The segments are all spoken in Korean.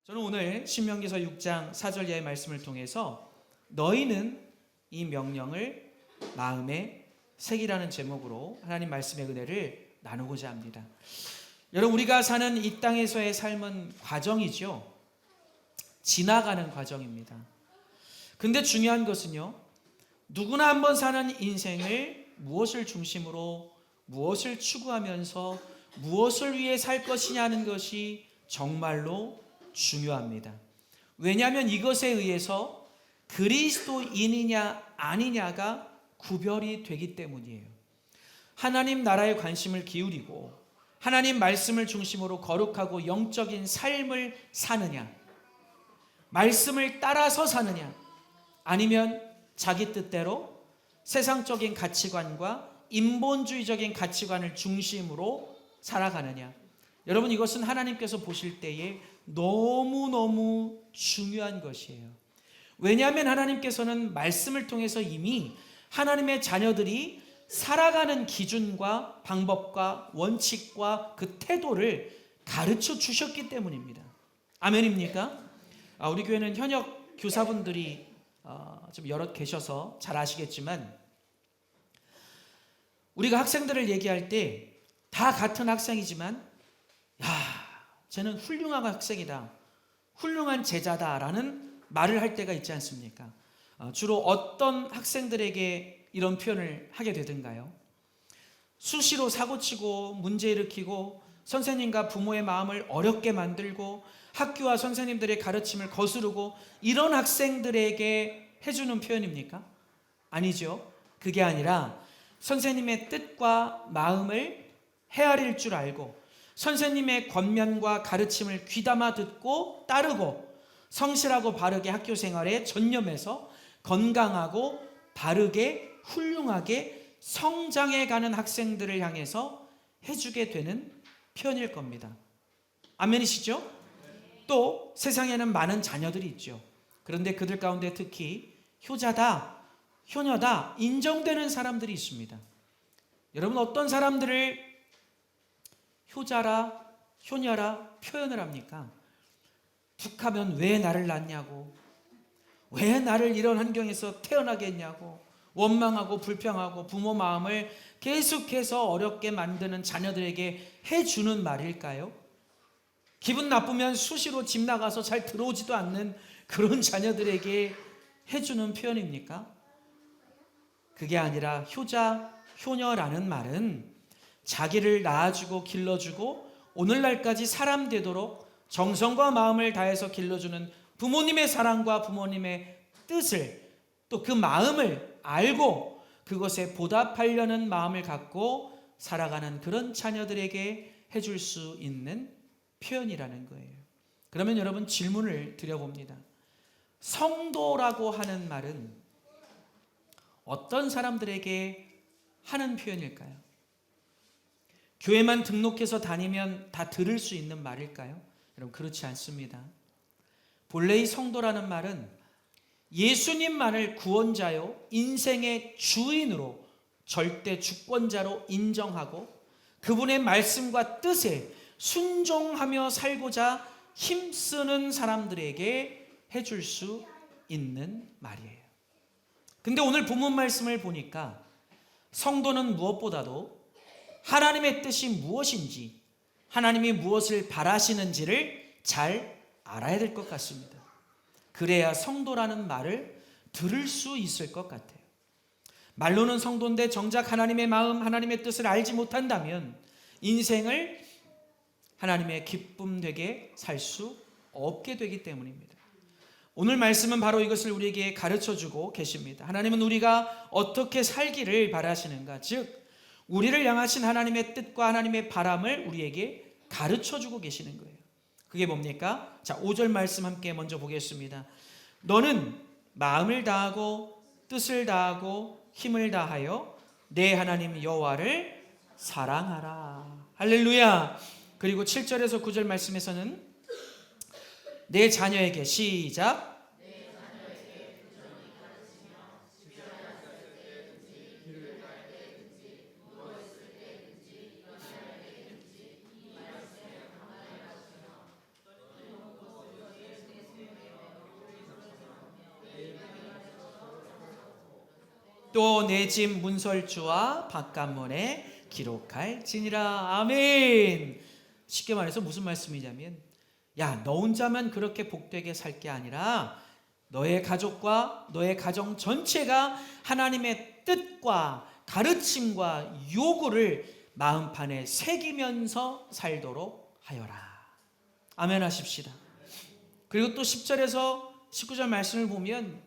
저는 오늘 신명기서 6장 4절 이하의 말씀을 통해서 너희는 이 명령을 마음에 새기라는 제목으로 하나님 말씀의 은혜를 나누고자 합니다. 여러분, 우리가 사는 이 땅에서의 삶은 과정이죠. 지나가는 과정입니다. 근데 중요한 것은요, 누구나 한번 사는 인생을 무엇을 중심으로 무엇을 추구하면서 무엇을 위해 살 것이냐는 것이 정말로 중요합니다. 왜냐하면 이것에 의해서 그리스도인이냐 아니냐가 구별이 되기 때문이에요. 하나님 나라에 관심을 기울이고 하나님 말씀을 중심으로 거룩하고 영적인 삶을 사느냐, 말씀을 따라서 사느냐, 아니면 자기 뜻대로 세상적인 가치관과 인본주의적인 가치관을 중심으로 살아가느냐. 여러분, 이것은 하나님께서 보실 때에 너무너무 중요한 것이에요. 왜냐하면 하나님께서는 말씀을 통해서 이미 하나님의 자녀들이 살아가는 기준과 방법과 원칙과 그 태도를 가르쳐 주셨기 때문입니다. 아멘입니까? 우리 교회는 현역 교사분들이 좀 여럿 계셔서 잘 아시겠지만, 우리가 학생들을 얘기할 때 다 같은 학생이지만 쟤는 훌륭한 학생이다, 훌륭한 제자다라는 말을 할 때가 있지 않습니까? 주로 어떤 학생들에게 이런 표현을 하게 되던가요? 수시로 사고치고 문제 일으키고 선생님과 부모의 마음을 어렵게 만들고 학교와 선생님들의 가르침을 거스르고 이런 학생들에게 해주는 표현입니까? 아니죠. 그게 아니라 선생님의 뜻과 마음을 헤아릴 줄 알고 선생님의 권면과 가르침을 귀담아 듣고 따르고 성실하고 바르게 학교 생활에 전념해서 건강하고 바르게 훌륭하게 성장해가는 학생들을 향해서 해주게 되는 표현일 겁니다. 아멘이시죠? 또 세상에는 많은 자녀들이 있죠. 그런데 그들 가운데 특히 효자다, 효녀다 인정되는 사람들이 있습니다. 여러분, 어떤 사람들을 효자라, 효녀라 표현을 합니까? 툭하면 왜 나를 낳냐고, 왜 나를 이런 환경에서 태어나게 했냐고 원망하고 불평하고 부모 마음을 계속해서 어렵게 만드는 자녀들에게 해주는 말일까요? 기분 나쁘면 수시로 집 나가서 잘 들어오지도 않는 그런 자녀들에게 해주는 표현입니까? 그게 아니라 효자, 효녀라는 말은 자기를 낳아주고 길러주고 오늘날까지 사람 되도록 정성과 마음을 다해서 길러주는 부모님의 사랑과 부모님의 뜻을, 또 그 마음을 알고 그것에 보답하려는 마음을 갖고 살아가는 그런 자녀들에게 해줄 수 있는 표현이라는 거예요. 그러면 여러분, 질문을 드려봅니다. 성도라고 하는 말은 어떤 사람들에게 하는 표현일까요? 교회만 등록해서 다니면 다 들을 수 있는 말일까요? 여러분, 그렇지 않습니다. 본래 이 성도라는 말은 예수님만을 구원자요 인생의 주인으로 절대 주권자로 인정하고 그분의 말씀과 뜻에 순종하며 살고자 힘쓰는 사람들에게 해줄 수 있는 말이에요. 근데 오늘 본문 말씀을 보니까 성도는 무엇보다도 하나님의 뜻이 무엇인지, 하나님이 무엇을 바라시는지를 잘 알아야 될 것 같습니다. 그래야 성도라는 말을 들을 수 있을 것 같아요. 말로는 성도인데 정작 하나님의 마음, 하나님의 뜻을 알지 못한다면 인생을 하나님의 기쁨 되게 살 수 없게 되기 때문입니다. 오늘 말씀은 바로 이것을 우리에게 가르쳐주고 계십니다. 하나님은 우리가 어떻게 살기를 바라시는가, 즉 우리를 향하신 하나님의 뜻과 하나님의 바람을 우리에게 가르쳐주고 계시는 거예요. 그게 뭡니까? 자, 5절 말씀 함께 먼저 보겠습니다. 너는 마음을 다하고 뜻을 다하고 힘을 다하여 내 하나님 여호와를 사랑하라. 할렐루야. 그리고 7절에서 9절 말씀에서는 내 자녀에게, 시작, 또 내 집 문설주와 바깥문에 기록할지니라. 아멘. 쉽게 말해서 무슨 말씀이냐면, 야, 너 혼자만 그렇게 복되게 살 게 아니라 너의 가족과 너의 가정 전체가 하나님의 뜻과 가르침과 요구를 마음판에 새기면서 살도록 하여라. 아멘 하십시다. 그리고 또 10절에서 19절 말씀을 보면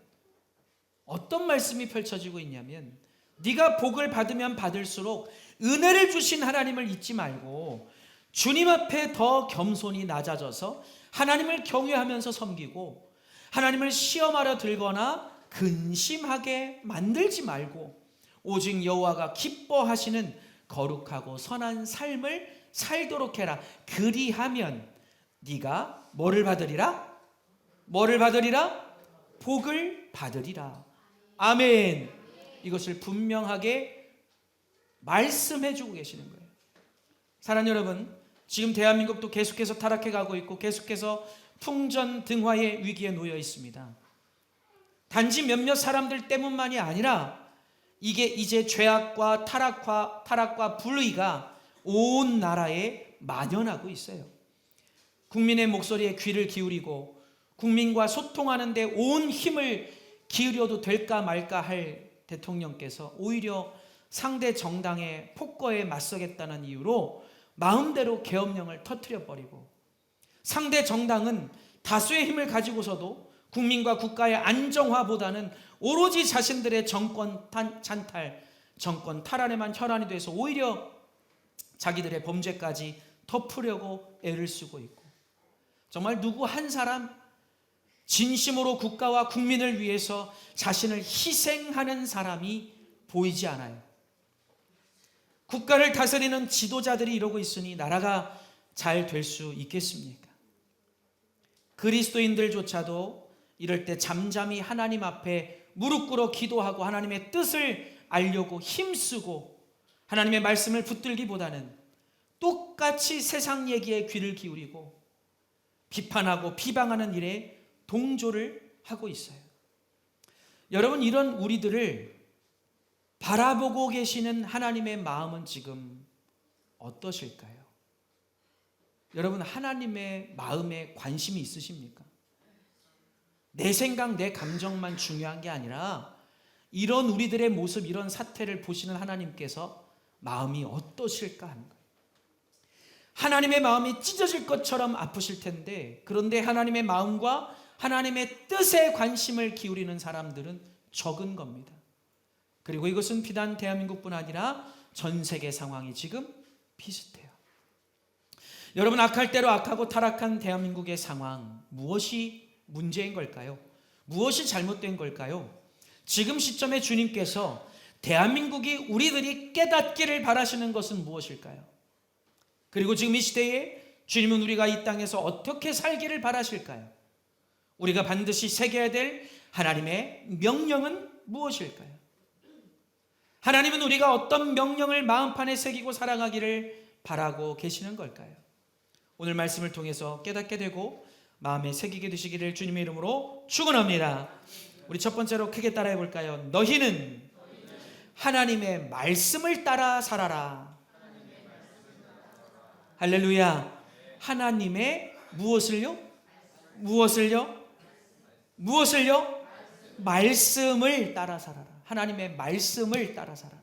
어떤 말씀이 펼쳐지고 있냐면, 네가 복을 받으면 받을수록 은혜를 주신 하나님을 잊지 말고 주님 앞에 더 겸손히 낮아져서 하나님을 경외하면서 섬기고, 하나님을 시험하려 들거나 근심하게 만들지 말고 오직 여호와가 기뻐하시는 거룩하고 선한 삶을 살도록 해라. 그리하면 네가 뭐를 받으리라? 뭐를 받으리라? 복을 받으리라. 아멘. 이것을 분명하게 말씀해 주고 계시는 거예요. 사랑하는 여러분, 지금 대한민국도 계속해서 타락해 가고 있고 계속해서 풍전등화의 위기에 놓여 있습니다. 단지 몇몇 사람들 때문만이 아니라 이게 이제 죄악과 타락과 불의가 온 나라에 만연하고 있어요. 국민의 목소리에 귀를 기울이고 국민과 소통하는 데 온 힘을 기울여도 될까 말까 할 대통령께서 오히려 상대 정당의 폭거에 맞서겠다는 이유로 마음대로 계엄령을 터뜨려 버리고, 상대 정당은 다수의 힘을 가지고서도 국민과 국가의 안정화보다는 오로지 자신들의 정권 찬탈, 정권 탈환에만 혈안이 돼서 오히려 자기들의 범죄까지 덮으려고 애를 쓰고 있고, 정말 누구 한 사람 진심으로 국가와 국민을 위해서 자신을 희생하는 사람이 보이지 않아요. 국가를 다스리는 지도자들이 이러고 있으니 나라가 잘 될 수 있겠습니까? 그리스도인들조차도 이럴 때 잠잠히 하나님 앞에 무릎 꿇어 기도하고 하나님의 뜻을 알려고 힘쓰고 하나님의 말씀을 붙들기보다는 똑같이 세상 얘기에 귀를 기울이고 비판하고 비방하는 일에 동조를 하고 있어요. 여러분, 이런 우리들을 바라보고 계시는 하나님의 마음은 지금 어떠실까요? 여러분, 하나님의 마음에 관심이 있으십니까? 내 생각, 내 감정만 중요한 게 아니라 이런 우리들의 모습, 이런 사태를 보시는 하나님께서 마음이 어떠실까 하는 거예요. 하나님의 마음이 찢어질 것처럼 아프실 텐데, 그런데 하나님의 마음과 하나님의 뜻에 관심을 기울이는 사람들은 적은 겁니다. 그리고 이것은 비단 대한민국뿐 아니라 전 세계 상황이 지금 비슷해요. 여러분, 악할 대로 악하고 타락한 대한민국의 상황, 무엇이 문제인 걸까요? 무엇이 잘못된 걸까요? 지금 시점에 주님께서 대한민국이 우리들이 깨닫기를 바라시는 것은 무엇일까요? 그리고 지금 이 시대에 주님은 우리가 이 땅에서 어떻게 살기를 바라실까요? 우리가 반드시 새겨야 될 하나님의 명령은 무엇일까요? 하나님은 우리가 어떤 명령을 마음판에 새기고 살아가기를 바라고 계시는 걸까요? 오늘 말씀을 통해서 깨닫게 되고 마음에 새기게 되시기를 주님의 이름으로 축원합니다. 우리 첫 번째로 크게 따라해 볼까요? 너희는 하나님의 말씀을 따라 살아라. 할렐루야. 하나님의 무엇을요? 무엇을요? 말씀을 따라 살아라. 하나님의 말씀을 따라 살아라.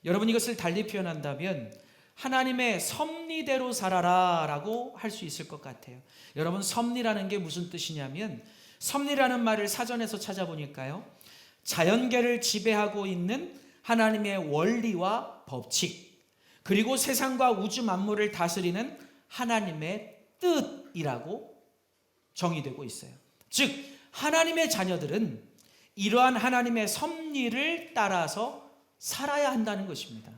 여러분, 이것을 달리 표현한다면 하나님의 섭리대로 살아라 라고 할 수 있을 것 같아요. 여러분, 섭리라는 게 무슨 뜻이냐면, 섭리라는 말을 사전에서 찾아보니까요, 자연계를 지배하고 있는 하나님의 원리와 법칙, 그리고 세상과 우주 만물을 다스리는 하나님의 뜻이라고 정의되고 있어요. 즉, 하나님의 자녀들은 이러한 하나님의 섭리를 따라서 살아야 한다는 것입니다.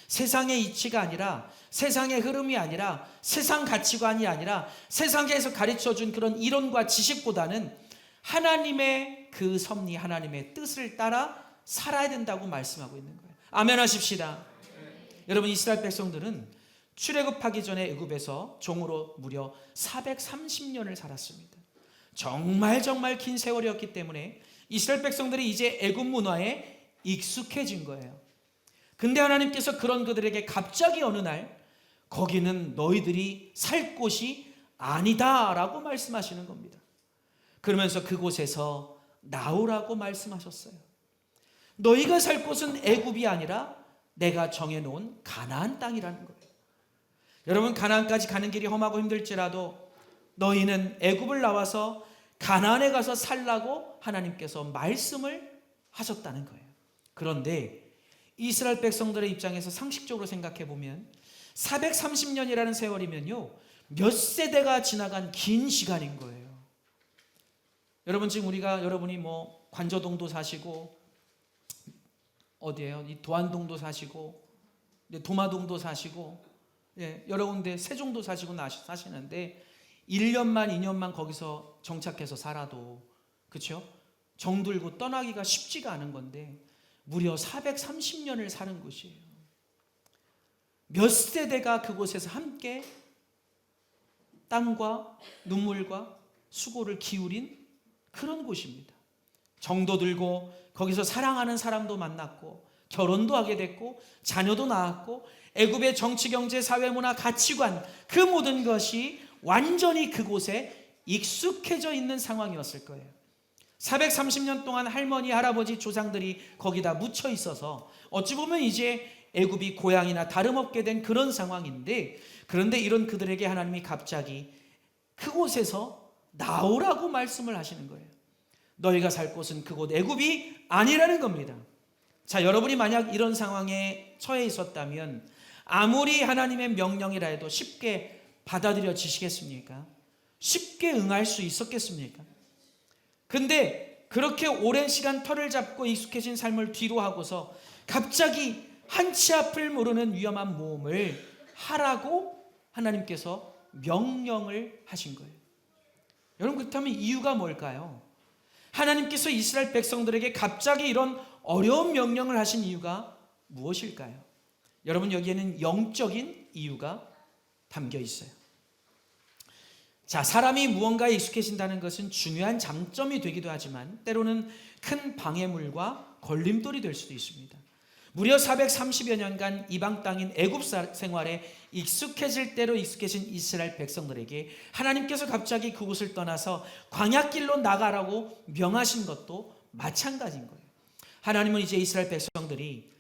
세상의 이치가 아니라, 세상의 흐름이 아니라, 세상 가치관이 아니라, 세상에서 가르쳐준 그런 이론과 지식보다는 하나님의 그 섭리, 하나님의 뜻을 따라 살아야 된다고 말씀하고 있는 거예요. 아멘 하십시다. 여러분, 이스라엘 백성들은 출애굽하기 전에 애굽에서 종으로 무려 430년을 살았습니다. 정말 긴 세월이었기 때문에 이스라엘 백성들이 이제 애굽 문화에 익숙해진 거예요. 근데 하나님께서 그런 그들에게 갑자기 어느 날 거기는 너희들이 살 곳이 아니다라고 말씀하시는 겁니다. 그러면서 그곳에서 나오라고 말씀하셨어요. 너희가 살 곳은 애굽이 아니라 내가 정해놓은 가나안 땅이라는 거예요. 여러분, 가나안까지 가는 길이 험하고 힘들지라도 너희는 애굽을 나와서 가나안에 가서 살라고 하나님께서 말씀을 하셨다는 거예요. 그런데 이스라엘 백성들의 입장에서 상식적으로 생각해 보면 430년이라는 세월이면요, 몇 세대가 지나간 긴 시간인 거예요. 여러분, 지금 여러분이 뭐 관저동도 사시고 어디예요? 이 도안동도 사시고 도마동도 사시고 여러 군데 세종도 사시고 사시는데 1년만 2년만 거기서 정착해서 살아도, 그렇죠? 정들고 떠나기가 쉽지가 않은 건데 무려 430년을 사는 곳이에요. 몇 세대가 그곳에서 함께 땀과 눈물과 수고를 기울인 그런 곳입니다. 정도 들고 거기서 사랑하는 사람도 만났고 결혼도 하게 됐고 자녀도 낳았고 애굽의 정치, 경제, 사회, 문화, 가치관, 그 모든 것이 완전히 그곳에 익숙해져 있는 상황이었을 거예요. 430년 동안 할머니, 할아버지, 조상들이 거기다 묻혀 있어서 어찌 보면 이제 애굽이 고향이나 다름없게 된 그런 상황인데, 그런데 이런 그들에게 하나님이 갑자기 그곳에서 나오라고 말씀을 하시는 거예요. 너희가 살 곳은 그곳 애굽이 아니라는 겁니다. 자, 여러분이 만약 이런 상황에 처해 있었다면 아무리 하나님의 명령이라 해도 쉽게 받아들여지시겠습니까? 쉽게 응할 수 있었겠습니까? 근데 그렇게 오랜 시간 털을 잡고 익숙해진 삶을 뒤로 하고서 갑자기 한치 앞을 모르는 위험한 모험을 하라고 하나님께서 명령을 하신 거예요. 여러분, 그렇다면 이유가 뭘까요? 하나님께서 이스라엘 백성들에게 갑자기 이런 어려운 명령을 하신 이유가 무엇일까요? 여러분, 여기에는 영적인 이유가 담겨 있어요. 자, 사람이 무언가에 익숙해진다는 것은 중요한 장점이 되기도 하지만 때로는 큰 방해물과 걸림돌이 될 수도 있습니다. 무려 430여 년간 이방 땅인 애굽 생활에 익숙해질 대로 익숙해진 이스라엘 백성들에게 하나님께서 갑자기 그곳을 떠나서 광야길로 나가라고 명하신 것도 마찬가지인 거예요. 하나님은 이제 이스라엘 백성들이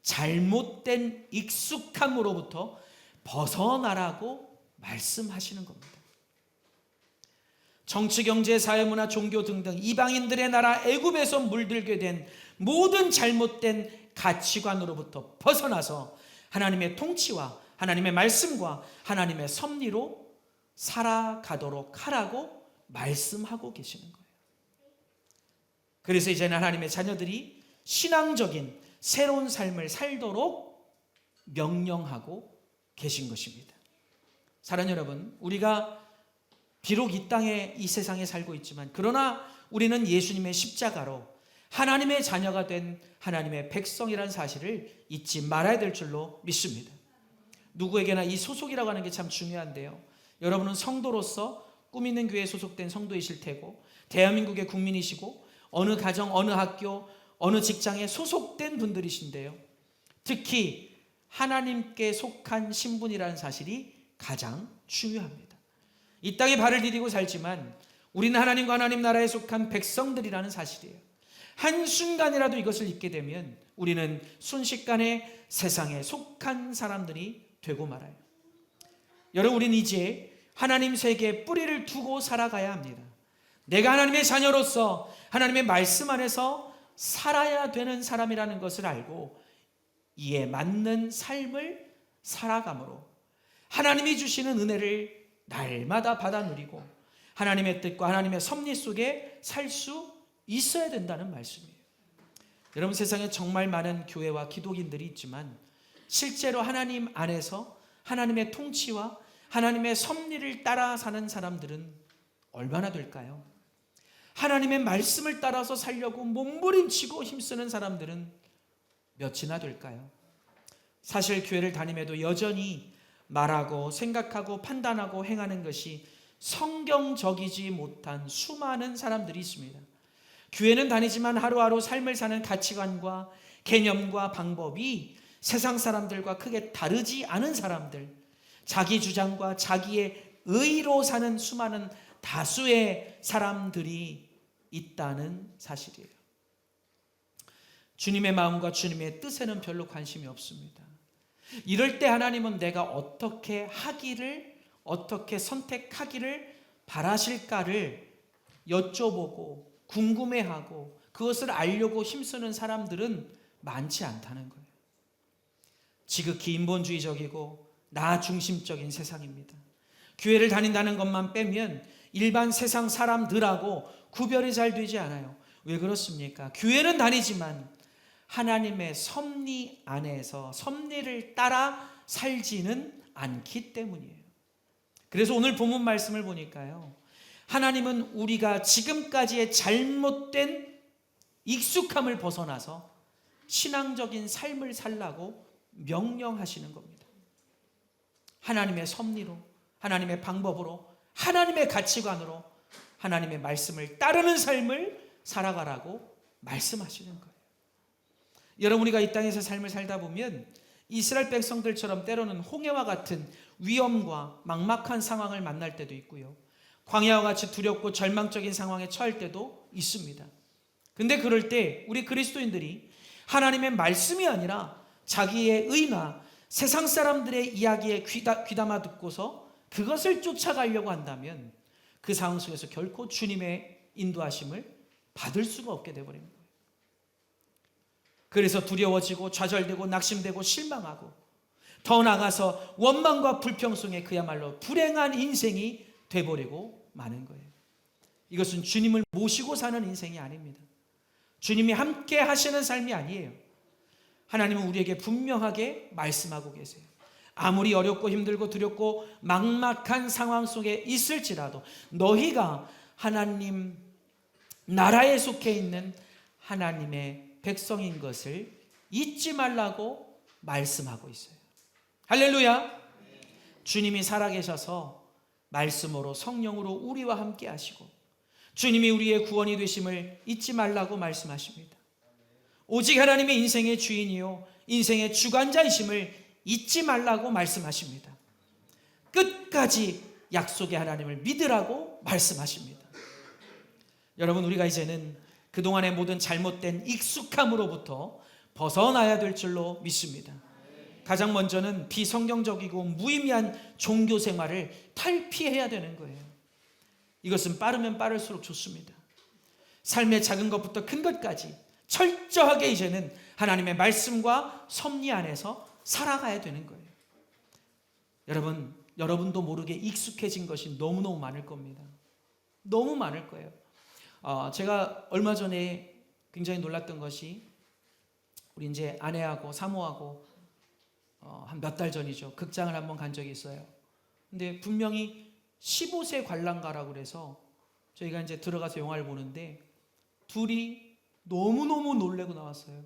잘못된 익숙함으로부터 벗어나라고 말씀하시는 겁니다. 정치, 경제, 사회, 문화, 종교 등등 이방인들의 나라 애굽에서 물들게 된 모든 잘못된 가치관으로부터 벗어나서 하나님의 통치와 하나님의 말씀과 하나님의 섭리로 살아가도록 하라고 말씀하고 계시는 거예요. 그래서 이제는 하나님의 자녀들이 신앙적인 새로운 삶을 살도록 명령하고 계신 것입니다. 사랑하는 여러분, 우리가 비록 이 땅에, 이 세상에 살고 있지만 그러나 우리는 예수님의 십자가로 하나님의 자녀가 된 하나님의 백성이라는 사실을 잊지 말아야 될 줄로 믿습니다. 누구에게나 이 소속이라고 하는 게 참 중요한데요, 여러분은 성도로서 꿈 있는 교회에 소속된 성도이실 테고 대한민국의 국민이시고 어느 가정, 어느 학교, 어느 직장에 소속된 분들이신데요, 특히 하나님께 속한 신분이라는 사실이 가장 중요합니다. 이 땅에 발을 디디고 살지만 우리는 하나님과 하나님 나라에 속한 백성들이라는 사실이에요. 한순간이라도 이것을 잊게 되면 우리는 순식간에 세상에 속한 사람들이 되고 말아요. 여러분, 우리는 이제 하나님 세계에 뿌리를 두고 살아가야 합니다. 내가 하나님의 자녀로서 하나님의 말씀 안에서 살아야 되는 사람이라는 것을 알고 이에 맞는 삶을 살아감으로 하나님이 주시는 은혜를 날마다 받아 누리고 하나님의 뜻과 하나님의 섭리 속에 살 수 있어야 된다는 말씀이에요. 여러분, 세상에 정말 많은 교회와 기독인들이 있지만 실제로 하나님 안에서 하나님의 통치와 하나님의 섭리를 따라 사는 사람들은 얼마나 될까요? 하나님의 말씀을 따라서 살려고 몸부림치고 힘쓰는 사람들은 몇이나 될까요? 사실 교회를 다님에도 여전히 말하고 생각하고 판단하고 행하는 것이 성경적이지 못한 수많은 사람들이 있습니다. 교회는 다니지만 하루하루 삶을 사는 가치관과 개념과 방법이 세상 사람들과 크게 다르지 않은 사람들, 자기 주장과 자기의 의로 사는 수많은 다수의 사람들이 있다는 사실이에요. 주님의 마음과 주님의 뜻에는 별로 관심이 없습니다. 이럴 때 하나님은 내가 어떻게 하기를, 어떻게 선택하기를 바라실까를 여쭤보고 궁금해하고 그것을 알려고 힘쓰는 사람들은 많지 않다는 거예요. 지극히 인본주의적이고 나 중심적인 세상입니다. 교회를 다닌다는 것만 빼면 일반 세상 사람들하고 구별이 잘 되지 않아요. 왜 그렇습니까? 교회는 다니지만 하나님의 섭리 안에서 섭리를 따라 살지는 않기 때문이에요. 그래서 오늘 본문 말씀을 보니까요, 하나님은 우리가 지금까지의 잘못된 익숙함을 벗어나서 신앙적인 삶을 살라고 명령하시는 겁니다. 하나님의 섭리로, 하나님의 방법으로, 하나님의 가치관으로 하나님의 말씀을 따르는 삶을 살아가라고 말씀하시는 거예요. 여러분, 우리가 이 땅에서 삶을 살다 보면 이스라엘 백성들처럼 때로는 홍해와 같은 위험과 막막한 상황을 만날 때도 있고요, 광야와 같이 두렵고 절망적인 상황에 처할 때도 있습니다. 근데 그럴 때 우리 그리스도인들이 하나님의 말씀이 아니라 자기의 의나 세상 사람들의 이야기에 귀담아 듣고서 그것을 쫓아가려고 한다면 그 상황 속에서 결코 주님의 인도하심을 받을 수가 없게 되어버리는 거예요. 그래서 두려워지고 좌절되고 낙심되고 실망하고 더 나아가서 원망과 불평 속에 그야말로 불행한 인생이 돼버리고 마는 거예요. 이것은 주님을 모시고 사는 인생이 아닙니다. 주님이 함께 하시는 삶이 아니에요. 하나님은 우리에게 분명하게 말씀하고 계세요. 아무리 어렵고 힘들고 두렵고 막막한 상황 속에 있을지라도 너희가 하나님 나라에 속해 있는 하나님의 백성인 것을 잊지 말라고 말씀하고 있어요. 할렐루야. 주님이 살아계셔서 말씀으로 성령으로 우리와 함께 하시고 주님이 우리의 구원이 되심을 잊지 말라고 말씀하십니다. 오직 하나님의 인생의 주인이요 인생의 주관자이심을 잊지 말라고 말씀하십니다. 끝까지 약속의 하나님을 믿으라고 말씀하십니다. 여러분, 우리가 이제는 그동안의 모든 잘못된 익숙함으로부터 벗어나야 될 줄로 믿습니다. 가장 먼저는 비성경적이고 무의미한 종교 생활을 탈피해야 되는 거예요. 이것은 빠르면 빠를수록 좋습니다. 삶의 작은 것부터 큰 것까지 철저하게 이제는 하나님의 말씀과 섭리 안에서 살아가야 되는 거예요. 여러분도 모르게 익숙해진 것이 너무너무 많을 겁니다. 너무 많을 거예요. 제가 얼마 전에 굉장히 놀랐던 것이 우리 이제 아내하고 사모하고 한 몇 달 전이죠. 극장을 한번 간 적이 있어요. 근데 분명히 15세 관람가라고 그래서 저희가 이제 들어가서 영화를 보는데 둘이 너무너무 놀래고 나왔어요.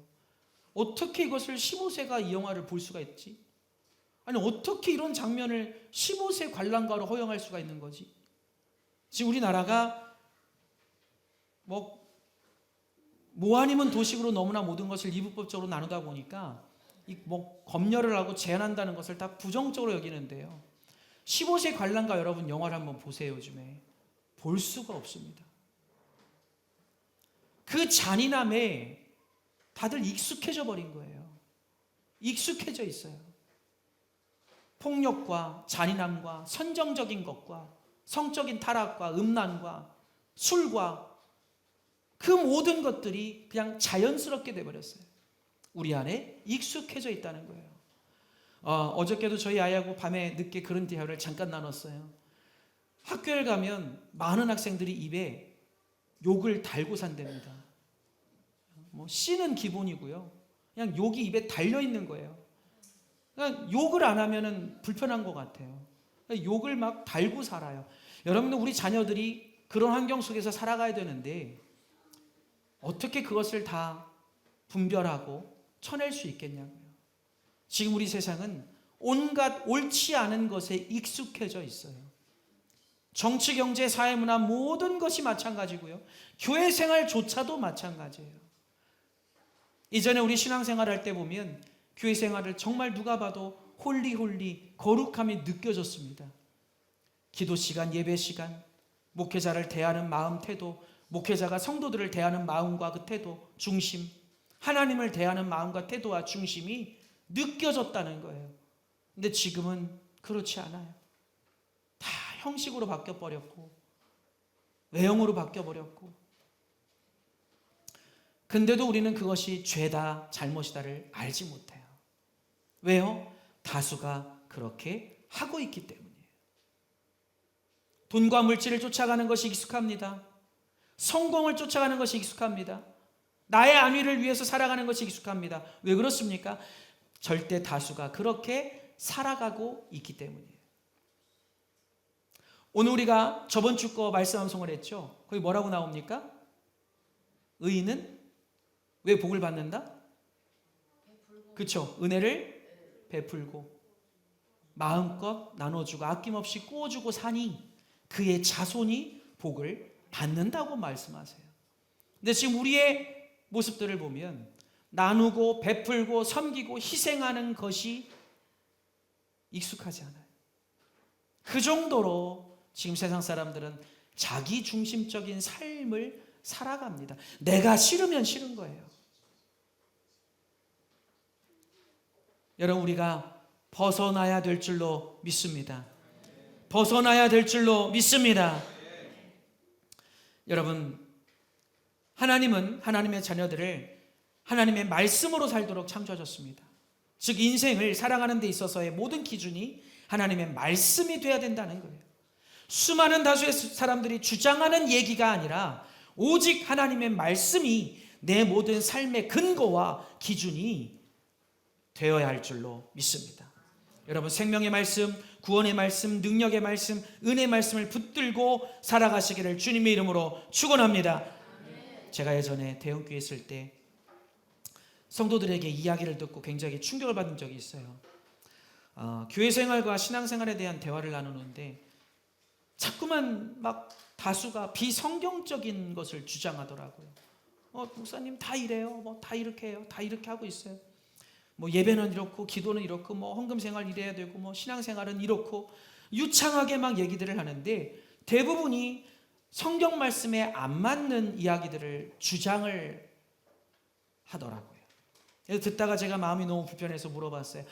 어떻게 이것을 15세가 이 영화를 볼 수가 있지? 아니 어떻게 이런 장면을 15세 관람가로 허용할 수가 있는 거지? 지금 우리나라가 뭐 아니면 도식으로 너무나 모든 것을 이분법적으로 나누다 보니까 검열을 하고 제한한다는 것을 다 부정적으로 여기는데요. 15세 관람가 여러분 영화를 한번 보세요. 요즘에 볼 수가 없습니다. 그 잔인함에 다들 익숙해져 버린 거예요. 익숙해져 있어요. 폭력과 잔인함과 선정적인 것과 성적인 타락과 음란과 술과 그 모든 것들이 그냥 자연스럽게 돼버렸어요. 우리 안에 익숙해져 있다는 거예요. 어저께도 저희 아이하고 밤에 늦게 그런 대화를 잠깐 나눴어요. 학교에 가면 많은 학생들이 입에 욕을 달고 산답니다. 씨는 기본이고요. 그냥 욕이 입에 달려 있는 거예요. 그러니까 욕을 안 하면은 불편한 것 같아요. 그러니까 욕을 막 달고 살아요. 여러분들 우리 자녀들이 그런 환경 속에서 살아가야 되는데 어떻게 그것을 다 분별하고 쳐낼 수 있겠냐고요. 지금 우리 세상은 온갖 옳지 않은 것에 익숙해져 있어요. 정치, 경제, 사회, 문화 모든 것이 마찬가지고요. 교회 생활조차도 마찬가지예요. 이전에 우리 신앙생활 할 때 보면 교회 생활을 정말 누가 봐도 홀리 거룩함이 느껴졌습니다. 기도 시간, 예배 시간, 목회자를 대하는 마음, 태도, 목회자가 성도들을 대하는 마음과 그 태도, 중심, 하나님을 대하는 마음과 태도와 중심이 느껴졌다는 거예요. 근데 지금은 그렇지 않아요. 다 형식으로 바뀌어버렸고 외형으로 바뀌어버렸고, 근데도 우리는 그것이 죄다 잘못이다를 알지 못해요. 왜요? 다수가 그렇게 하고 있기 때문이에요. 돈과 물질을 쫓아가는 것이 익숙합니다. 성공을 쫓아가는 것이 익숙합니다. 나의 안위를 위해서 살아가는 것이 익숙합니다. 왜 그렇습니까? 절대 다수가 그렇게 살아가고 있기 때문이에요. 오늘 우리가 저번 주 거 말씀 암송을 했죠. 거기 뭐라고 나옵니까? 의인은 왜 복을 받는다? 그렇죠. 은혜를 베풀고 마음껏 나눠주고 아낌없이 꾸어주고 사니 그의 자손이 복을 받는다고 말씀하세요. 근데 지금 우리의 모습들을 보면 나누고 베풀고 섬기고 희생하는 것이 익숙하지 않아요. 그 정도로 지금 세상 사람들은 자기 중심적인 삶을 살아갑니다. 내가 싫으면 싫은 거예요. 여러분, 우리가 벗어나야 될 줄로 믿습니다. 벗어나야 될 줄로 믿습니다. 여러분, 하나님은 하나님의 자녀들을 하나님의 말씀으로 살도록 창조하셨습니다. 즉 인생을 살아가는 데 있어서의 모든 기준이 하나님의 말씀이 돼야 된다는 거예요. 수많은 다수의 사람들이 주장하는 얘기가 아니라 오직 하나님의 말씀이 내 모든 삶의 근거와 기준이 되어야 할 줄로 믿습니다. 여러분, 생명의 말씀, 구원의 말씀, 능력의 말씀, 은혜의 말씀을 붙들고 살아가시기를 주님의 이름으로 축원합니다. 제가 예전에 대형교회 있을 때 성도들에게 이야기를 듣고 굉장히 충격을 받은 적이 있어요. 교회 생활과 신앙생활에 대한 대화를 나누는데 자꾸만 막 다수가 비성경적인 것을 주장하더라고요. 목사님 다 이래요. 뭐 다 이렇게 해요. 다 이렇게 하고 있어요. 뭐 예배는 이렇고 기도는 이렇고 뭐 헌금 생활 이래야 되고 뭐 신앙생활은 이렇고 유창하게 막 얘기들을 하는데 대부분이 성경 말씀에 안 맞는 이야기들을 주장을 하더라고요. 그래서 듣다가 제가 마음이 너무 불편해서 물어봤어요.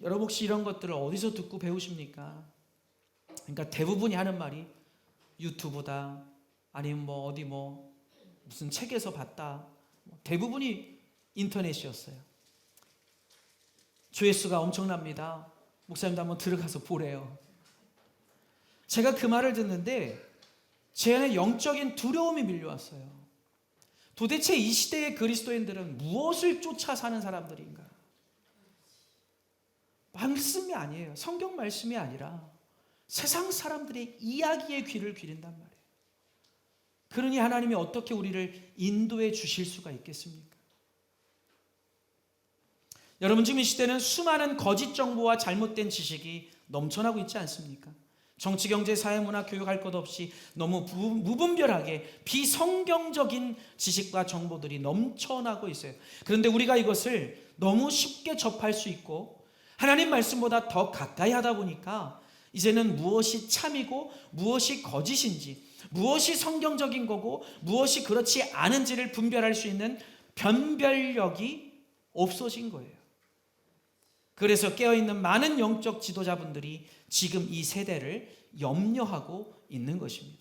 여러분 혹시 이런 것들을 어디서 듣고 배우십니까? 그러니까 대부분이 하는 말이 유튜브다, 아니면 뭐 어디 뭐 무슨 책에서 봤다. 대부분이 인터넷이었어요. 조회수가 엄청납니다. 목사님도 한번 들어가서 보래요. 제가 그 말을 듣는데 제 안에 영적인 두려움이 밀려왔어요. 도대체 이 시대의 그리스도인들은 무엇을 쫓아 사는 사람들인가? 말씀이 아니에요. 성경 말씀이 아니라 세상 사람들의 이야기에 귀를 기린단 말이에요. 그러니 하나님이 어떻게 우리를 인도해 주실 수가 있겠습니까? 여러분, 지금 이 시대는 수많은 거짓 정보와 잘못된 지식이 넘쳐나고 있지 않습니까? 정치, 경제, 사회, 문화, 교육 할 것 없이 너무 무분별하게 비성경적인 지식과 정보들이 넘쳐나고 있어요. 그런데 우리가 이것을 너무 쉽게 접할 수 있고 하나님 말씀보다 더 가까이 하다 보니까 이제는 무엇이 참이고 무엇이 거짓인지, 무엇이 성경적인 거고 무엇이 그렇지 않은지를 분별할 수 있는 변별력이 없어진 거예요. 그래서 깨어있는 많은 영적 지도자분들이 지금 이 세대를 염려하고 있는 것입니다.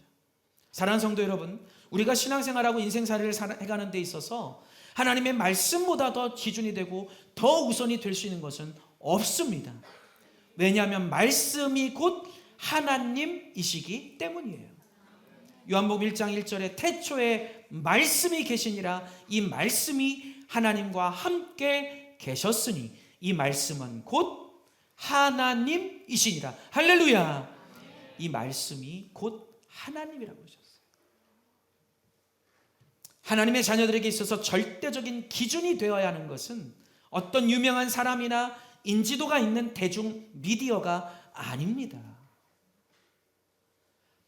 사랑하는 성도 여러분, 우리가 신앙생활하고 인생살이를 해가는 데 있어서 하나님의 말씀보다 더 기준이 되고 더 우선이 될 수 있는 것은 없습니다. 왜냐하면 말씀이 곧 하나님이시기 때문이에요. 요한복음 1장 1절에 태초에 말씀이 계시니라, 이 말씀이 하나님과 함께 계셨으니 이 말씀은 곧 하나님이시니라. 할렐루야. 이 말씀이 곧 하나님이라고 하셨어요. 하나님의 자녀들에게 있어서 절대적인 기준이 되어야 하는 것은 어떤 유명한 사람이나 인지도가 있는 대중 미디어가 아닙니다.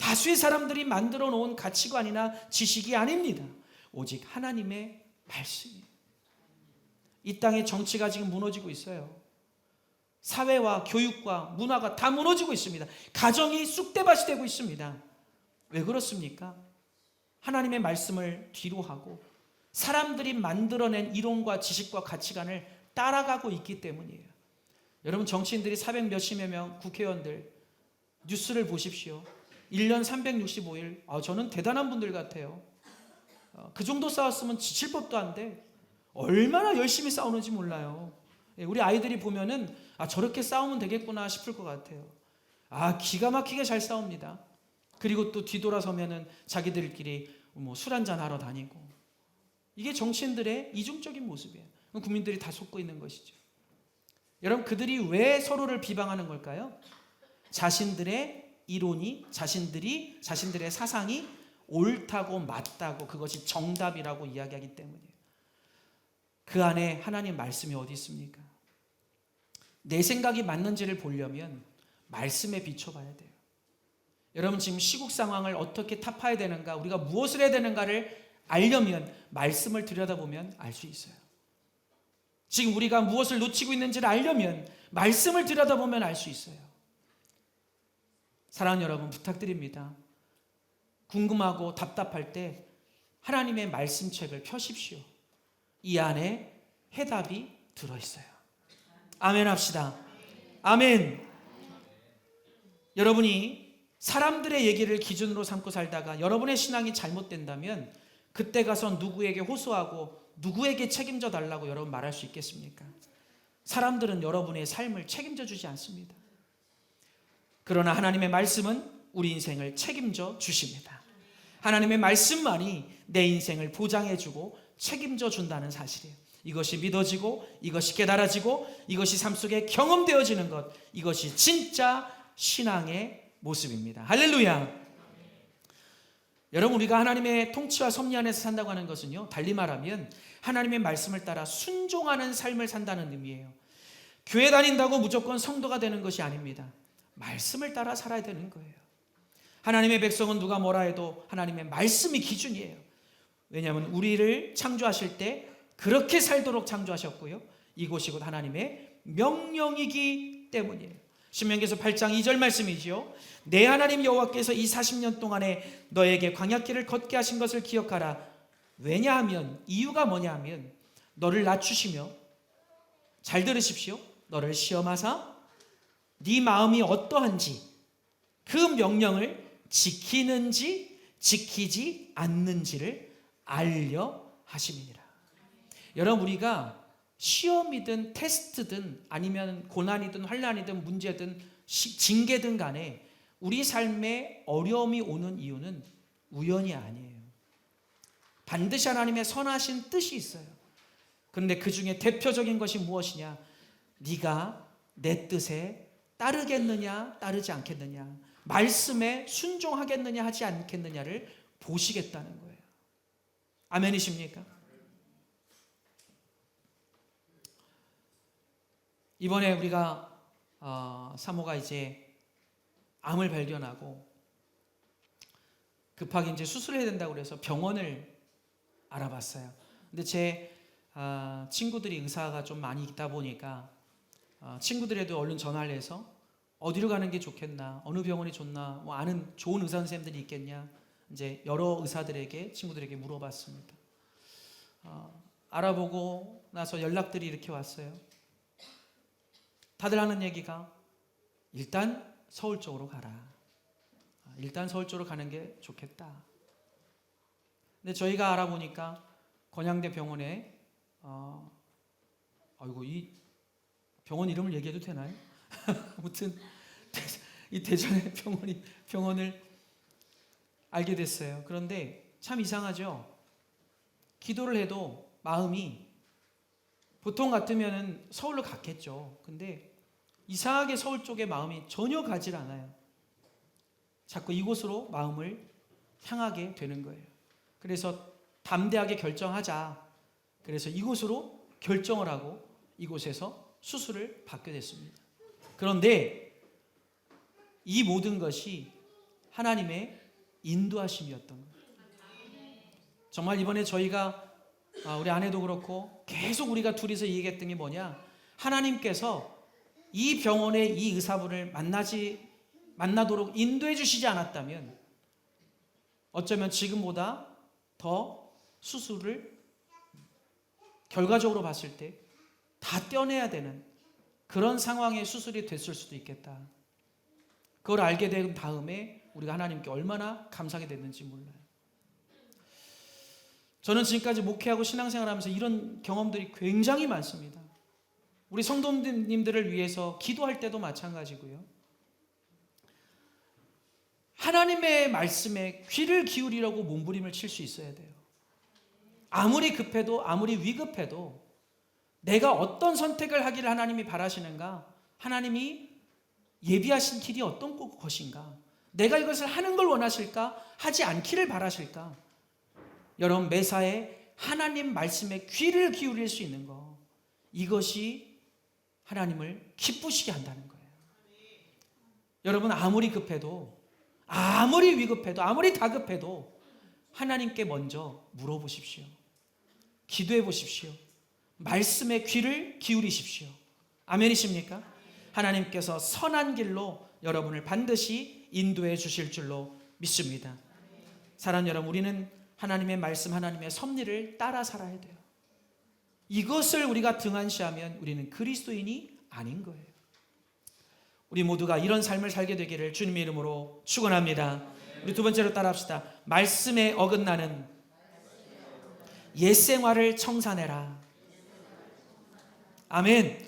다수의 사람들이 만들어 놓은 가치관이나 지식이 아닙니다. 오직 하나님의 말씀이에요. 이 땅의 정치가 지금 무너지고 있어요. 사회와 교육과 문화가 다 무너지고 있습니다. 가정이 쑥대밭이 되고 있습니다. 왜 그렇습니까? 하나님의 말씀을 뒤로 하고 사람들이 만들어낸 이론과 지식과 가치관을 따라가고 있기 때문이에요. 여러분, 정치인들이 400 몇십여 명 국회의원들 뉴스를 보십시오. 1년 365일 저는 대단한 분들 같아요. 그 정도 싸웠으면 지칠 법도 한데 얼마나 열심히 싸우는지 몰라요. 우리 아이들이 보면은 저렇게 싸우면 되겠구나 싶을 것 같아요. 기가 막히게 잘 싸웁니다. 그리고 또 뒤돌아서면은 자기들끼리 술 한잔 하러 다니고. 이게 정치인들의 이중적인 모습이에요. 국민들이 다 속고 있는 것이죠. 여러분, 그들이 왜 서로를 비방하는 걸까요? 자신들의 이론이, 자신들의 사상이 옳다고 맞다고, 그것이 정답이라고 이야기하기 때문이에요. 그 안에 하나님 말씀이 어디 있습니까? 내 생각이 맞는지를 보려면 말씀에 비춰봐야 돼요. 여러분, 지금 시국 상황을 어떻게 타파해야 되는가, 우리가 무엇을 해야 되는가를 알려면 말씀을 들여다보면 알 수 있어요. 지금 우리가 무엇을 놓치고 있는지를 알려면 말씀을 들여다보면 알 수 있어요. 사랑하는 여러분, 부탁드립니다. 궁금하고 답답할 때 하나님의 말씀책을 펴십시오. 이 안에 해답이 들어있어요. 아멘 합시다. 아멘. 여러분이 사람들의 얘기를 기준으로 삼고 살다가 여러분의 신앙이 잘못된다면 그때 가서 누구에게 호소하고 누구에게 책임져 달라고 여러분 말할 수 있겠습니까? 사람들은 여러분의 삶을 책임져 주지 않습니다. 그러나 하나님의 말씀은 우리 인생을 책임져 주십니다. 하나님의 말씀만이 내 인생을 보장해 주고 책임져 준다는 사실이에요. 이것이 믿어지고 이것이 깨달아지고 이것이 삶 속에 경험되어지는 것, 이것이 진짜 신앙의 모습입니다. 할렐루야. 여러분, 우리가 하나님의 통치와 섭리 안에서 산다고 하는 것은요, 달리 말하면 하나님의 말씀을 따라 순종하는 삶을 산다는 의미예요. 교회 다닌다고 무조건 성도가 되는 것이 아닙니다. 말씀을 따라 살아야 되는 거예요. 하나님의 백성은 누가 뭐라 해도 하나님의 말씀이 기준이에요. 왜냐하면 우리를 창조하실 때 그렇게 살도록 창조하셨고요, 이곳이 곧 하나님의 명령이기 때문이에요. 신명기에서 8장 2절 말씀이지요. 내 하나님 여호와께서 이 40년 동안에 너에게 광야길을 걷게 하신 것을 기억하라. 왜냐하면, 이유가 뭐냐하면 너를 낮추시며, 잘 들으십시오, 너를 시험하사 네 마음이 어떠한지 그 명령을 지키는지 지키지 않는지를 알려 하심이니라. 여러분, 우리가 시험이든 테스트든 아니면 고난이든 환난이든 문제든 징계든 간에 우리 삶에 어려움이 오는 이유는 우연이 아니에요. 반드시 하나님의 선하신 뜻이 있어요. 그런데 그 중에 대표적인 것이 무엇이냐? 네가 내 뜻에 따르겠느냐 따르지 않겠느냐, 말씀에 순종하겠느냐 하지 않겠느냐를 보시겠다는 거예요. 아멘이십니까? 이번에 우리가 사모가 이제 암을 발견하고 급하게 이제 수술을 해야 된다고 그래서 병원을 알아봤어요. 근데 제 친구들이 의사가 좀 많이 있다 보니까 친구들에도 얼른 전화를 해서 어디로 가는 게 좋겠나, 어느 병원이 좋나, 뭐 아는 좋은 의사 선생님들이 있겠냐, 이제 여러 의사들에게, 친구들에게 물어봤습니다. 알아보고 나서 연락들이 이렇게 왔어요. 다들 하는 얘기가 일단 서울 쪽으로 가라. 일단 서울 쪽으로 가는 게 좋겠다. 근데 저희가 알아보니까 건양대 병원에 아이고, 이 병원 이름을 얘기해도 되나요? 아무튼 이 대전의 병원을 알게 됐어요. 그런데 참 이상하죠. 기도를 해도 마음이, 보통 같으면 서울로 갔겠죠. 근데 이상하게 서울 쪽에 마음이 전혀 가질 않아요. 자꾸 이곳으로 마음을 향하게 되는 거예요. 그래서 담대하게 결정하자. 그래서 이곳으로 결정을 하고 이곳에서 수술을 받게 됐습니다. 그런데 이 모든 것이 하나님의 인도하심이었던 거예요. 정말 이번에 저희가 우리 아내도 그렇고 계속 우리가 둘이서 얘기했던 게 뭐냐, 하나님께서 이 병원의 이 의사분을 만나도록 인도해 주시지 않았다면 어쩌면 지금보다 더 수술을 결과적으로 봤을 때 다 떼어내야 되는 그런 상황의 수술이 됐을 수도 있겠다. 그걸 알게 된 다음에 우리가 하나님께 얼마나 감사하게 됐는지 몰라요. 저는 지금까지 목회하고 신앙생활하면서 이런 경험들이 굉장히 많습니다. 우리 성도님들을 위해서 기도할 때도 마찬가지고요. 하나님의 말씀에 귀를 기울이려고 몸부림을 칠 수 있어야 돼요. 아무리 급해도, 아무리 위급해도 내가 어떤 선택을 하기를 하나님이 바라시는가, 하나님이 예비하신 길이 어떤 것인가, 내가 이것을 하는 걸 원하실까, 하지 않기를 바라실까. 여러분, 매사에 하나님 말씀에 귀를 기울일 수 있는 것, 이것이 하나님을 기쁘시게 한다는 거예요. 여러분, 아무리 급해도, 아무리 위급해도, 아무리 다급해도 하나님께 먼저 물어보십시오. 기도해 보십시오. 말씀에 귀를 기울이십시오. 아멘이십니까? 하나님께서 선한 길로 여러분을 반드시 인도해 주실 줄로 믿습니다. 사랑하는 여러분, 우리는 하나님의 말씀, 하나님의 섭리를 따라 살아야 돼요. 이것을 우리가 등한시하면 우리는 그리스도인이 아닌 거예요. 우리 모두가 이런 삶을 살게 되기를 주님의 이름으로 축원합니다. 우리 두 번째로 따라합시다. 말씀에 어긋나는 옛 생활을 청산해라. 아멘.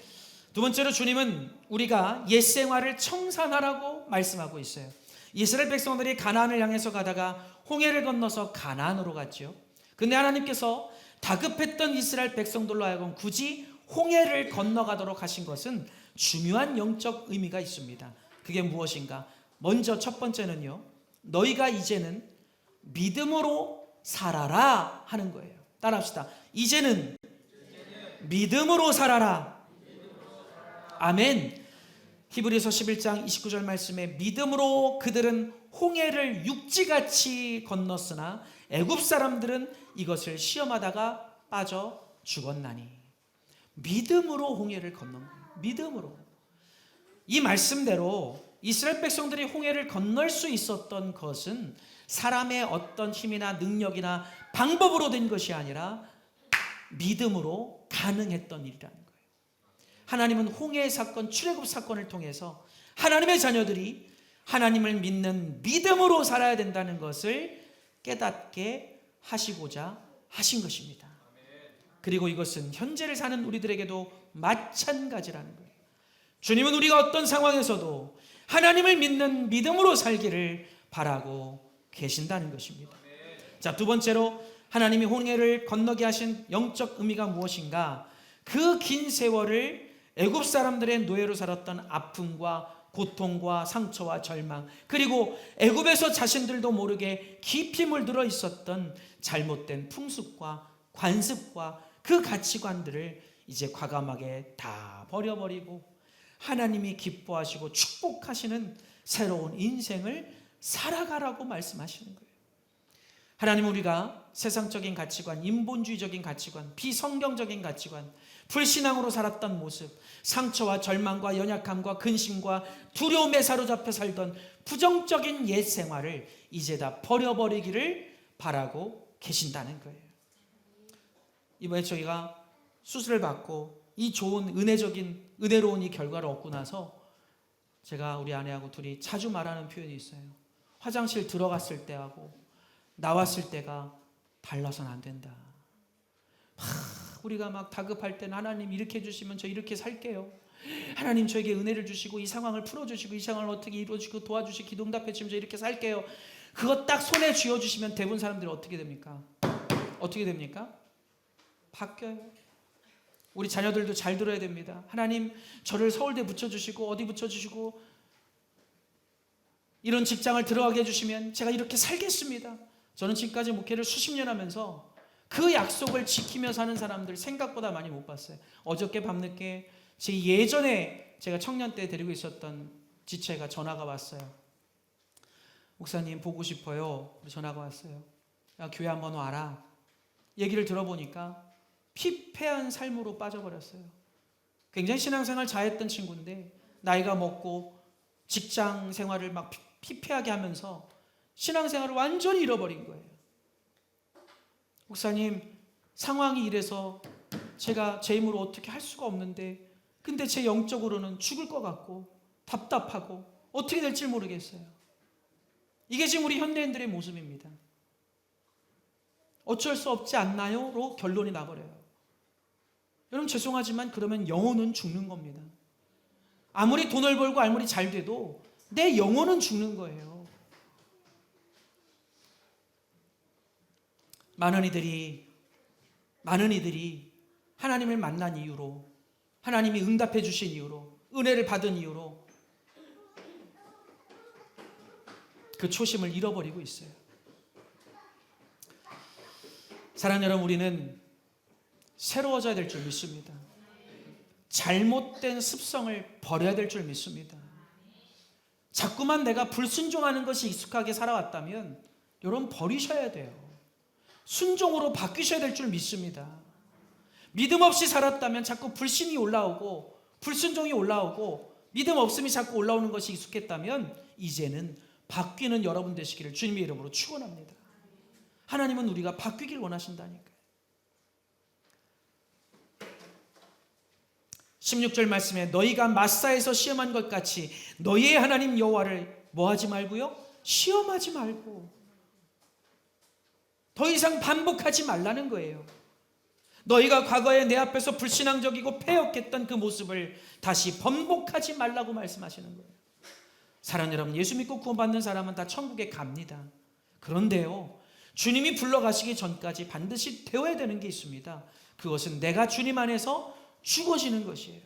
두 번째로 주님은 우리가 옛 생활을 청산하라고 말씀하고 있어요. 이스라엘 백성들이 가나안을 향해서 가다가 홍해를 건너서 가나안으로 갔죠. 근데 하나님께서 다급했던 이스라엘 백성들로 하여금 굳이 홍해를 건너가도록 하신 것은 중요한 영적 의미가 있습니다. 그게 무엇인가? 먼저 첫 번째는요, 너희가 이제는 믿음으로 살아라 하는 거예요. 따라합시다. 이제는 믿음으로 살아라. 아멘. 히브리서 11장 29절 말씀에 믿음으로 그들은 홍해를 육지같이 건넜으나 애굽 사람들은 이것을 시험하다가 빠져 죽었나니. 믿음으로 홍해를 건넌 거예요. 믿음으로. 이 말씀대로 이스라엘 백성들이 홍해를 건널 수 있었던 것은 사람의 어떤 힘이나 능력이나 방법으로 된 것이 아니라 믿음으로 가능했던 일이라는 거예요. 하나님은 홍해 사건, 출애굽 사건을 통해서 하나님의 자녀들이 하나님을 믿는 믿음으로 살아야 된다는 것을 깨닫게 하시고자 하신 것입니다. 그리고 이것은 현재를 사는 우리들에게도 마찬가지라는 거예요. 주님은 우리가 어떤 상황에서도 하나님을 믿는 믿음으로 살기를 바라고 계신다는 것입니다. 자, 두 번째로 하나님이 홍해를 건너게 하신 영적 의미가 무엇인가? 그 긴 세월을 애굽 사람들의 노예로 살았던 아픔과 고통과 상처와 절망, 그리고 애굽에서 자신들도 모르게 깊이 물들어 있었던 잘못된 풍습과 관습과 그 가치관들을 이제 과감하게 다 버려버리고 하나님이 기뻐하시고 축복하시는 새로운 인생을 살아가라고 말씀하시는 거예요. 하나님은 우리가 세상적인 가치관, 인본주의적인 가치관, 비성경적인 가치관, 불신앙으로 살았던 모습, 상처와 절망과 연약함과 근심과 두려움에 사로잡혀 살던 부정적인 옛 생활을 이제 다 버려버리기를 바라고 계신다는 거예요. 이번에 저희가 수술을 받고 이 좋은 은혜로운 이 결과를 얻고 나서 제가 우리 아내하고 둘이 자주 말하는 표현이 있어요. 화장실 들어갔을 때하고 나왔을 때가 달라서는 안 된다. 우리가 막 다급할 때는 하나님 이렇게 해주시면 저 이렇게 살게요. 하나님 저에게 은혜를 주시고 이 상황을 풀어주시고 이 상황을 어떻게 이루어주시고 도와주시고 기도 응답해 주시면 저 이렇게 살게요. 그거 딱 손에 쥐어주시면 대부분 사람들이 어떻게 됩니까? 어떻게 됩니까? 바뀌어요. 우리 자녀들도 잘 들어야 됩니다. 하나님 저를 서울대 붙여주시고 어디 붙여주시고 이런 직장을 들어가게 해주시면 제가 이렇게 살겠습니다. 저는 지금까지 목회를 수십 년 하면서 그 약속을 지키며 사는 사람들 생각보다 많이 못 봤어요. 어저께 밤늦게 제 예전에 제가 청년 때 데리고 있었던 지체가 전화가 왔어요. 목사님 보고 싶어요. 전화가 왔어요. 야, 교회 한번 와라. 얘기를 들어보니까 피폐한 삶으로 빠져버렸어요. 굉장히 신앙생활 잘했던 친구인데 나이가 먹고 직장 생활을 막 피폐하게 하면서 신앙생활을 완전히 잃어버린 거예요. 목사님, 상황이 이래서 제가 제 힘으로 어떻게 할 수가 없는데 근데 제 영적으로는 죽을 것 같고 답답하고 어떻게 될지 모르겠어요. 이게 지금 우리 현대인들의 모습입니다. 어쩔 수 없지 않나요? 로 결론이 나버려요. 여러분 죄송하지만 그러면 영혼은 죽는 겁니다. 아무리 돈을 벌고 아무리 잘 돼도 내 영혼은 죽는 거예요. 많은 이들이 하나님을 만난 이유로, 하나님이 응답해 주신 이유로, 은혜를 받은 이유로 그 초심을 잃어버리고 있어요. 사랑하는 여러분, 우리는 새로워져야 될 줄 믿습니다. 잘못된 습성을 버려야 될 줄 믿습니다. 자꾸만 내가 불순종하는 것이 익숙하게 살아왔다면 여러분 버리셔야 돼요. 순종으로 바뀌셔야 될 줄 믿습니다. 믿음 없이 살았다면 자꾸 불신이 올라오고 불순종이 올라오고 믿음 없음이 자꾸 올라오는 것이 익숙했다면 이제는 바뀌는 여러분 되시기를 주님의 이름으로 축원합니다. 하나님은 우리가 바뀌길 원하신다니까요. 16절 말씀에 너희가 마사에서 시험한 것 같이 너희의 하나님 여호와를 뭐하지 말고요? 시험하지 말고. 더 이상 반복하지 말라는 거예요. 너희가 과거에 내 앞에서 불신앙적이고 패역했던 그 모습을 다시 번복하지 말라고 말씀하시는 거예요. 사랑하는 여러분, 예수 믿고 구원받는 사람은 다 천국에 갑니다. 그런데요, 주님이 불러가시기 전까지 반드시 되어야 되는 게 있습니다. 그것은 내가 주님 안에서 죽어지는 것이에요.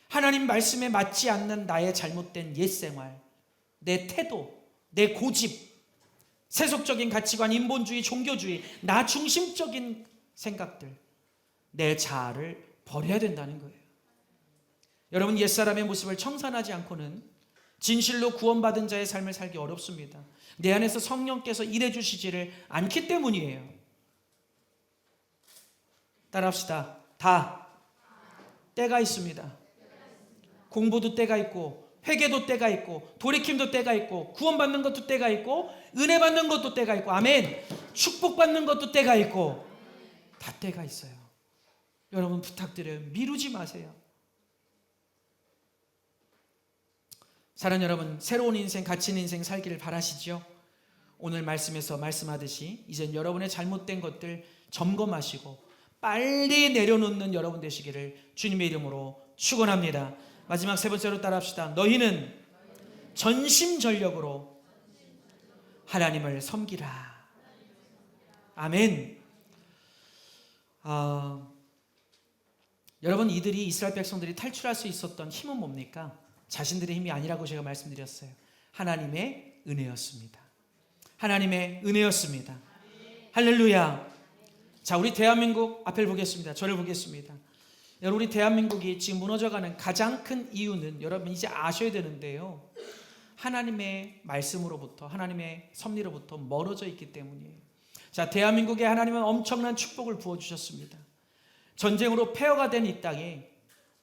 하나님 말씀에 맞지 않는 나의 잘못된 옛생활, 내 태도, 내 고집, 세속적인 가치관, 인본주의, 종교주의, 나 중심적인 생각들, 내 자아를 버려야 된다는 거예요. 여러분, 옛사람의 모습을 청산하지 않고는 진실로 구원받은 자의 삶을 살기 어렵습니다. 내 안에서 성령께서 일해 주시지를 않기 때문이에요. 따라합시다. 다 때가 있습니다. 공부도 때가 있고 회개도 때가 있고 돌이킴도 때가 있고 구원받는 것도 때가 있고 은혜 받는 것도 때가 있고 아멘, 축복받는 것도 때가 있고 다 때가 있어요. 여러분 부탁드려요. 미루지 마세요. 사랑하는 여러분, 새로운 인생, 갇힌 인생 살기를 바라시죠? 오늘 말씀에서 말씀하듯이 이젠 여러분의 잘못된 것들 점검하시고 빨리 내려놓는 여러분 되시기를 주님의 이름으로 축원합니다. 마지막 세 번째로 따라합시다. 너희는 전심전력으로 하나님을 섬기라. 아멘. 여러분, 이들이 이스라엘 백성들이 탈출할 수 있었던 힘은 뭡니까? 자신들의 힘이 아니라고 제가 말씀드렸어요. 하나님의 은혜였습니다. 하나님의 은혜였습니다. 할렐루야. 자, 우리 대한민국 앞을 보겠습니다. 저를 보겠습니다. 여러분, 우리 대한민국이 지금 무너져가는 가장 큰 이유는 여러분 이제 아셔야 되는데요, 하나님의 말씀으로부터, 하나님의 섭리로부터 멀어져 있기 때문이에요. 자, 대한민국에 하나님은 엄청난 축복을 부어주셨습니다. 전쟁으로 폐허가 된 이 땅에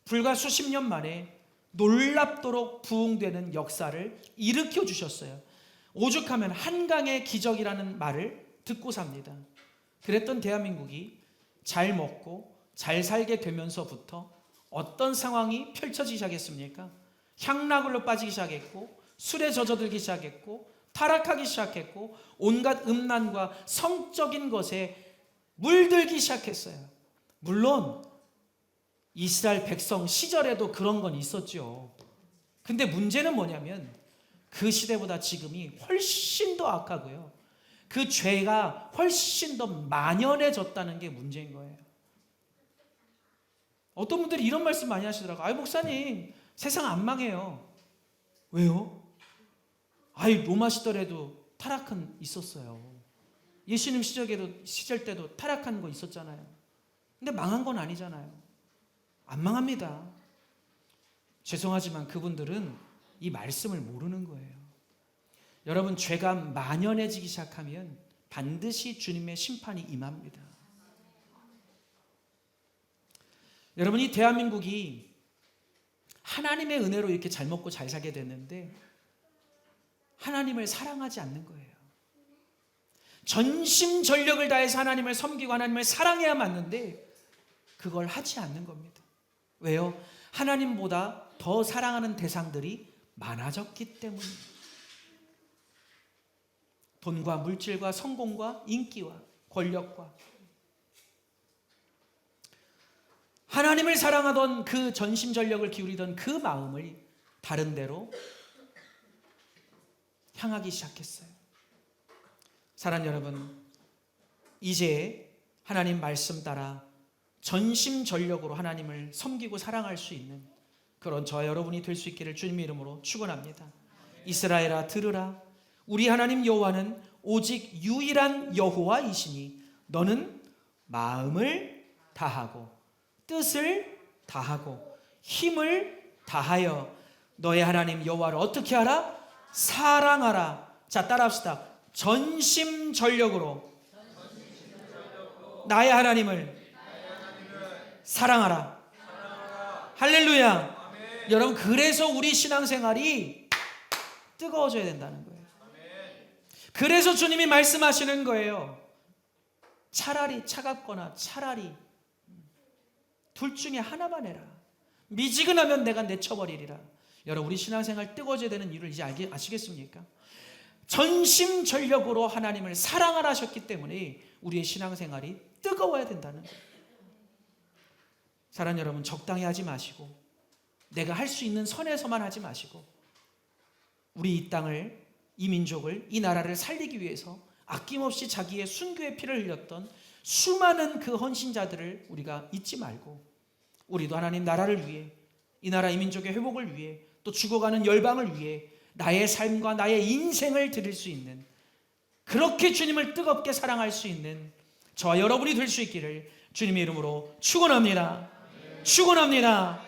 불과 수십 년 만에 놀랍도록 부흥되는 역사를 일으켜 주셨어요. 오죽하면 한강의 기적이라는 말을 듣고 삽니다. 그랬던 대한민국이 잘 먹고 잘 살게 되면서부터 어떤 상황이 펼쳐지기 시작했습니까? 향락으로 빠지기 시작했고 술에 젖어들기 시작했고 타락하기 시작했고 온갖 음란과 성적인 것에 물들기 시작했어요. 물론 이스라엘 백성 시절에도 그런 건 있었죠. 근데 문제는 뭐냐면 그 시대보다 지금이 훨씬 더 악하고요, 그 죄가 훨씬 더 만연해졌다는 게 문제인 거예요. 어떤 분들이 이런 말씀 많이 하시더라고요. 아이 목사님, 세상 안 망해요. 왜요? 아이 로마 시절에도 타락은 있었어요. 예수님 시절 때도 타락한 거 있었잖아요. 근데 망한 건 아니잖아요. 안 망합니다. 죄송하지만 그분들은 이 말씀을 모르는 거예요. 여러분, 죄가 만연해지기 시작하면 반드시 주님의 심판이 임합니다. 여러분, 이 대한민국이 하나님의 은혜로 이렇게 잘 먹고 잘 살게 됐는데 하나님을 사랑하지 않는 거예요. 전심전력을 다해서 하나님을 섬기고 하나님을 사랑해야 맞는데 그걸 하지 않는 겁니다. 왜요? 하나님보다 더 사랑하는 대상들이 많아졌기 때문입니다. 돈과 물질과 성공과 인기와 권력과, 하나님을 사랑하던 그 전심전력을 기울이던 그 마음을 다른 데로 향하기 시작했어요. 사랑하는 여러분, 이제 하나님 말씀 따라 전심전력으로 하나님을 섬기고 사랑할 수 있는 그런 저와 여러분이 될 수 있기를 주님의 이름으로 축원합니다. 이스라엘아, 들으라. 우리 하나님 여호와는 오직 유일한 여호와이시니 너는 마음을 다하고 뜻을 다하고 힘을 다하여 너의 하나님 여호와를 어떻게 하라? 사랑하라. 자, 따라합시다. 전심전력으로 나의 하나님을 사랑하라. 할렐루야. 여러분, 그래서 우리 신앙생활이 뜨거워져야 된다는 거예요. 그래서 주님이 말씀하시는 거예요. 차라리 차갑거나 차라리 둘 중에 하나만 해라. 미지근하면 내가 내쳐버리리라. 여러분, 우리 신앙생활 뜨거워져야 되는 이유를 이제 아시겠습니까? 전심전력으로 하나님을 사랑하라 하셨기 때문에 우리의 신앙생활이 뜨거워야 된다는 거예요. 사랑하는 여러분, 적당히 하지 마시고 내가 할 수 있는 선에서만 하지 마시고 우리 이 땅을, 이 민족을, 이 나라를 살리기 위해서 아낌없이 자기의 순교의 피를 흘렸던 수많은 그 헌신자들을 우리가 잊지 말고 우리도 하나님 나라를 위해, 이 나라 이 민족의 회복을 위해, 또 죽어가는 열방을 위해 나의 삶과 나의 인생을 드릴 수 있는, 그렇게 주님을 뜨겁게 사랑할 수 있는 저와 여러분이 될 수 있기를 주님의 이름으로 축원합니다. 축원합니다.